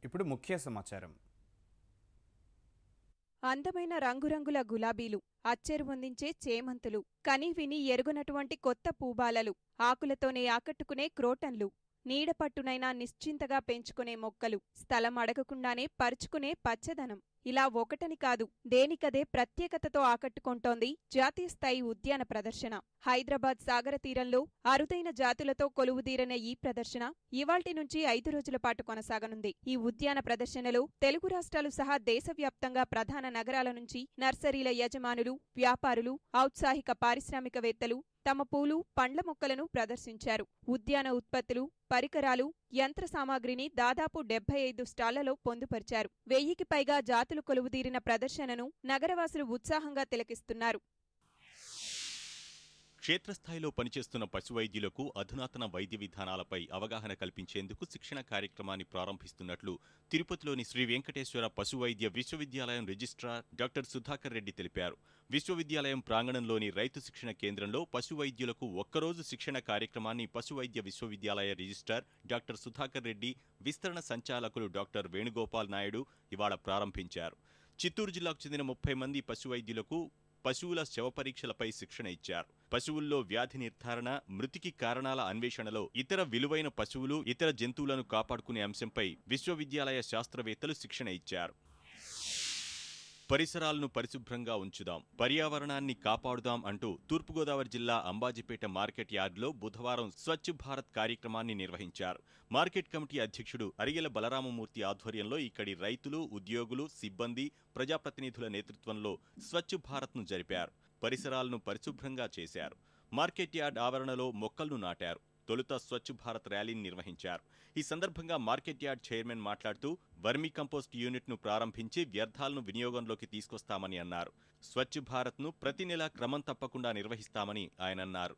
ఇప్పుడు ముఖ్య సమాచారం. అందమైన రంగురంగుల గులాబీలు, అచ్చెరువొందించే చేమంతులు, కనీవిని ఎరుగనటువంటి కొత్త పూబాలలు, ఆకులతోనే ఆకట్టుకునే క్రోటన్లు, నీడపట్టునైనా నిశ్చింతగా పెంచుకునే మొక్కలు, స్థలం అడగకుండానే పరుచుకునే పచ్చదనం. ఇలా ఒకటని కాదు, దేనికదే ప్రత్యేకతతో ఆకట్టుకొంటోంది జాతీయస్థాయి ఉద్యాన ప్రదర్శన. హైదరాబాద్ సాగర తీరంలో అరుదైన జాతులతో కొలువుదీరిన ఈ ప్రదర్శన ఇవాల్టి నుంచి 5 రోజుల పాటు కొనసాగనుంది. ఈ ఉద్యాన ప్రదర్శనలో తెలుగు రాష్ట్రాలు సహా దేశవ్యాప్తంగా ప్రధాన నగరాల నుంచి నర్సరీల యజమానులు, వ్యాపారులు, ఔత్సాహిక పారిశ్రామికవేత్తలు తమ పూలు, పండ్ల మొక్కలను ప్రదర్శించారు. ఉద్యాన ఉత్పత్తులు, పరికరాలు, యంత్ర సామాగ్రిని దాదాపు 75 స్టాళ్లలో పొందుపరిచారు. 1000కి పైగా జాతులు కొలువుదీరిన ప్రదర్శనను నగరవాసులు ఉత్సాహంగా తిలకిస్తున్నారు. క్షేత్రస్థాయిలో పనిచేస్తున్న పశువైద్యులకు అధునాతన వైద్య విధానాలపై అవగాహన కల్పించేందుకు శిక్షణ కార్యక్రమాన్ని ప్రారంభిస్తున్నట్లు తిరుపతిలోని శ్రీ వెంకటేశ్వర పశువైద్య విశ్వవిద్యాలయం రిజిస్ట్రార్ డాక్టర్ సుధాకర్ రెడ్డి తెలిపారు. విశ్వవిద్యాలయం ప్రాంగణంలోని రైతు శిక్షణ కేంద్రంలో పశువైద్యులకు ఒక్కరోజు శిక్షణ కార్యక్రమాన్ని పశువైద్య విశ్వవిద్యాలయ రిజిస్ట్రార్ డాక్టర్ సుధాకర్ రెడ్డి, విస్తరణ సంచాలకులు డాక్టర్ వేణుగోపాల్ నాయుడు ఇవాళ ప్రారంభించారు. చిత్తూరు జిల్లాకు చెందిన 30 మంది పశువైద్యులకు పశువుల శవ పరీక్షలపై శిక్షణ ఇచ్చారు. పశువుల్లో వ్యాధి నిర్ధారణ, మృతికి కారణాల అన్వేషణలో ఇతర విలువైన పశువులు, ఇతర జంతువులను కాపాడుకునే అంశంపై విశ్వవిద్యాలయ శాస్త్రవేత్తలు శిక్షణ ఇచ్చారు. పరిసరాలను పరిశుభ్రంగా ఉంచుదాం, పర్యావరణాన్ని కాపాడుదాం అంటూ తూర్పుగోదావరి జిల్లా అంబాజీపేట మార్కెట్ యార్డులో బుధవారం స్వచ్ఛ భారత్ కార్యక్రమాన్ని నిర్వహించారు. మార్కెట్ కమిటీ అధ్యక్షుడు అరిగెల బలరామమూర్తి ఆధ్వర్యంలో ఇక్కడి రైతులు, ఉద్యోగులు, సిబ్బంది, ప్రజాప్రతినిధుల నేతృత్వంలో స్వచ్ఛ భారత్ను జరిపారు. పరిసరాలను పరిశుభ్రంగా చేశారు. మార్కెట్ యార్డ్ ఆవరణలో మొక్కలను నాటారు. తొలుత స్వచ్ఛ భారత్ ర్యాలీని నిర్వహించారు. ఈ సందర్భంగా మార్కెట్ యార్డ్ చైర్మన్ మాట్లాడుతూ వర్మీ కంపోస్ట్ యూనిట్ను ప్రారంభించి వ్యర్థాలను వినియోగంలోకి తీసుకొస్తామని అన్నారు. స్వచ్ఛ భారత్ను ప్రతి నెలా క్రమం తప్పకుండా నిర్వహిస్తామని ఆయన అన్నారు.